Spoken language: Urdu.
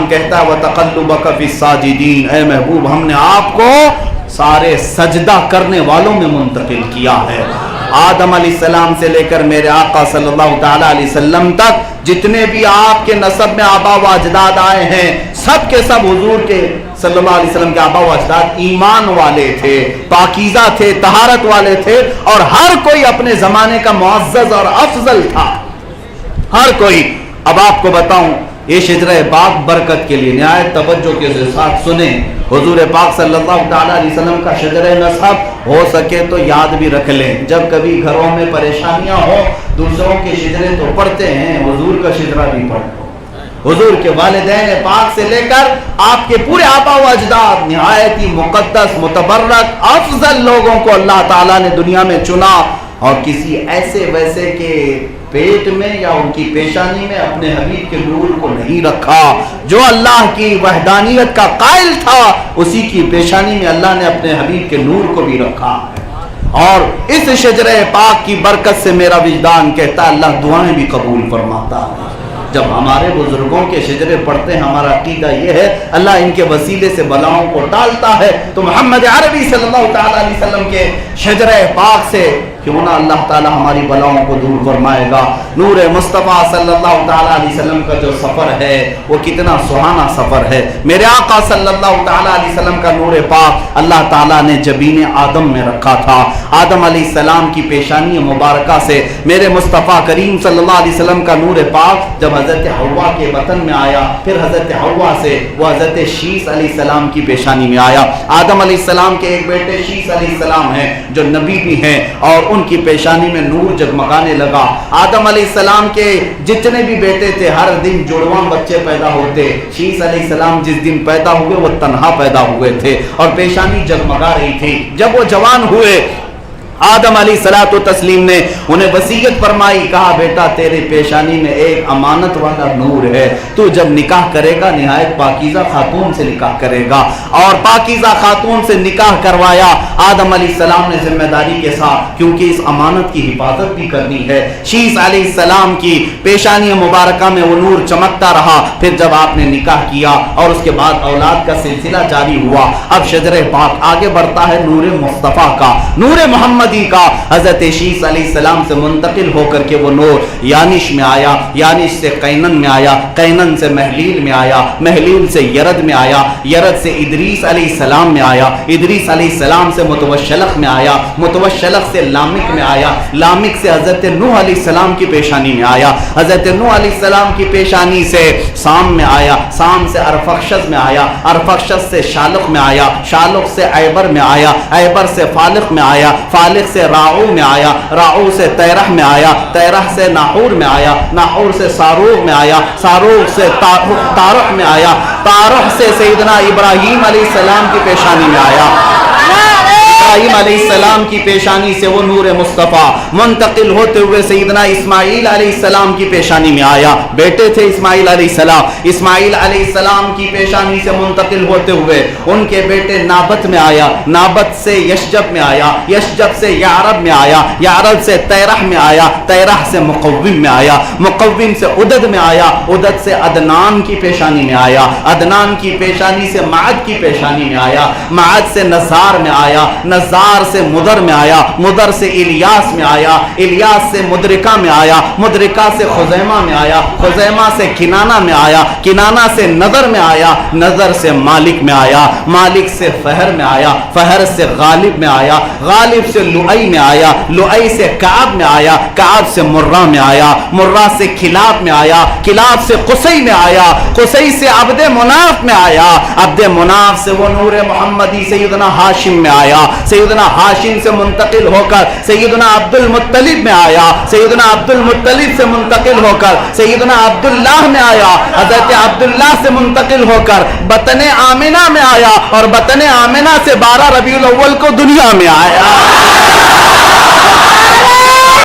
السلام کہتا ہے وَتَقَلُّبَكَ فِي السَّاجِدِينَ، اے محبوب ہم نے آپ کو سارے سجدہ کرنے والوں میں منتقل کیا ہے۔ آدم علیہ السلام سے لے کر میرے آقا صلی اللہ تعالیٰ علیہ وسلم تک جتنے بھی آپ کے نسب میں آبا و اجداد آئے ہیں، سب کے سب حضور کے صلی اللہ علیہ وسلم کے آبا و اجداد ایمان والے تھے، پاکیزہ تھے، طہارت والے تھے، اور ہر کوئی اپنے زمانے کا معزز اور افضل تھا، ہر کوئی۔ اب آپ کو بتاؤں، یہ شجرہ پاک برکت کے لیے نہایت توجہ کے ساتھ سنیں۔ حضور پاک صلی اللہ تعالیٰ علیہ وسلم کا شجرہ نسب ہو سکے تو یاد بھی رکھ لیں، جب کبھی گھروں میں پریشانیاں ہو، دوسروں کے شجرے تو پڑھتے ہیں، حضور کا شجرہ بھی پڑھو۔ حضور کے والدین پاک سے لے کر آپ کے پورے آبا و اجداد نہایت ہی مقدس، متبرک، افضل لوگوں کو اللہ تعالیٰ نے دنیا میں چنا، اور کسی ایسے ویسے کے پیٹ میں یا ان کی پیشانی میں اپنے حبیب کے نور کو نہیں رکھا۔ جو اللہ کی وحدانیت کا قائل تھا، اسی کی پیشانی میں اللہ نے اپنے حبیب کے نور کو بھی رکھا۔ اور اس شجرہ پاک کی برکت سے میرا وجدان کہتا ہے اللہ دعائیں بھی قبول فرماتا ہے۔ جب ہمارے بزرگوں کے شجرے پڑھتے ہیں، ہمارا عقیدہ یہ ہے اللہ ان کے وسیلے سے بلاؤں کو ٹالتا ہے، تو محمد عربی صلی اللہ تعالیٰ علیہ وسلم کے شجرہ پاک سے کیوں نہ اللہ تعالیٰ ہماری بلاؤں کو دور فرمائے گا۔ نور مصطفیٰ صلی اللہ تعالیٰ علیہ وسلم کا جو سفر ہے وہ کتنا سہانا سفر ہے۔ میرے آقا صلی اللہ تعالیٰ علیہ وسلم کا نور پاک اللہ تعالیٰ نے جبین آدم میں رکھا تھا۔ آدم علیہ السلام کی پیشانی مبارکہ سے میرے مصطفیٰ کریم صلی اللہ علیہ وسلم کا نور پاک جب حضرت حوا کے بطن میں آیا، پھر حضرت حوا سے وہ حضرت شیس علیہ السلام کی پیشانی میں آیا۔ آدم علیہ السلام کے ایک بیٹے شیس علیہ السلام ہیں جو نبی بھی ہیں، اور ان کی پیشانی میں نور جگمگانے لگا۔ آدم علیہ السلام کے جتنے بھی بیٹے تھے ہر دن جڑواں بچے پیدا ہوتے، شیس علیہ السلام جس دن پیدا ہوئے وہ تنہا پیدا ہوئے تھے اور پیشانی جگمگا رہی تھی۔ جب وہ جوان ہوئے آدم علیہ الصلوۃ والتسلیم نے انہیں وصیت فرمائی، کہا بیٹا تیرے پیشانی میں ایک امانت والا نور ہے، تو جب نکاح کرے گا نہایت پاکیزہ خاتون سے نکاح کرے گا، اور پاکیزہ خاتون سے نکاح کروایا۔ آدم علیہ السلام نے ذمہ داری کے ساتھ، کیونکہ اس امانت کی حفاظت بھی کرنی ہے، شیس علیہ السلام کی پیشانی مبارکہ میں وہ نور چمکتا رہا۔ پھر جب آپ نے نکاح کیا اور اس کے بعد اولاد کا سلسلہ جاری ہوا، اب شجرہ پاک آگے بڑھتا ہے نور مصطفیٰ کا، نور محمد کا، حضرت شیس علیہ السلام سے منتقل ہو کر کے وہ نور یانش میں آیا، یانش سے قینن میں آیا، قینن سے محلیل میں آیا، محلیل سے یرد میں آیا، یرد سے ادریس علیہ السلام میں آیا، ادریس علیہ السلام سے متوشلق میں آیا، متوشلق سے لامک میں آیا، لامک سے حضرت نوح علیہ السلام کی پیشانی میں آیا، حضرت نوح علیہ السلام کی پیشانی سے سام میں آیا، سام سے ارفخشد میں آیا، ارفخشد سے شالق میں آیا، شالق سے عیبر میں آیا، عیبر سے فالق میں آیا، فالق سے راعو میں آیا، راعو سے تیرح میں آیا، تیرح سے ناحور میں آیا، ناحور سے ساروغ میں آیا، ساروغ سے تارح میں آیا، تارح سے سیدنا ابراہیم علیہ السلام کی پیشانی میں آیا۔ ابراہیم علیہ السلام کی پیشانی سے وہ نور مصطفیٰ منتقل ہوتے ہوئے سیدنا اسماعیل علیہ السلام کی پیشانی میں آیا، بیٹے تھے اسماعیل علیہ السلام، اسماعیل علیہ السلام کی پیشانی سے منتقل ہوتے ہوئے ان کے بیٹے نابت میں آیا، نابت سے یشجب میں آیا، یشجب سے یعرب میں آیا، یعرب سے تیرح میں آیا، تیرح سے مقوم میں آیا، مقوم سے عدد میں آیا، عدد سے عدنان کی پیشانی میں آیا، عدنان کی پیشانی سے معد کی پیشانی میں آیا، معد سے نزار میں آیا، نزار سے مدر میں آیا، مدر سے الیاس میں آیا، الیاس سے مدرکہ میں آیا، مدرکہ سے خزیمہ میں آیا، خزیمہ سے کنانہ میں آیا، کنانہ سے نظر میں آیا، نظر سے مالک میں آیا، مالک سے فہر میں آیا، فہر سے غالب میں آیا، غالب سے لؤی میں آیا، لؤی سے کعب میں آیا، کعب سے مرہ میں آیا، مرہ سے کلاب میں آیا، کلاب سے قصی میں آیا، قصی سے عبد مناف میں آیا، عبد مناف سے وہ نور محمدی سیدنا ہاشم میں آیا، سیدنا ہاشم سے منتقل ہو کر سیدنا عبد المطلب میں آیا، سیدنا عبد المطلب سے منتقل ہو کر سیدنا عبداللہ میں آیا، حضرت عبداللہ سے منتقل ہو کر بطن آمنہ میں آیا، اور بطن آمنہ سے 12 ربیع الاول کو دنیا میں آیا۔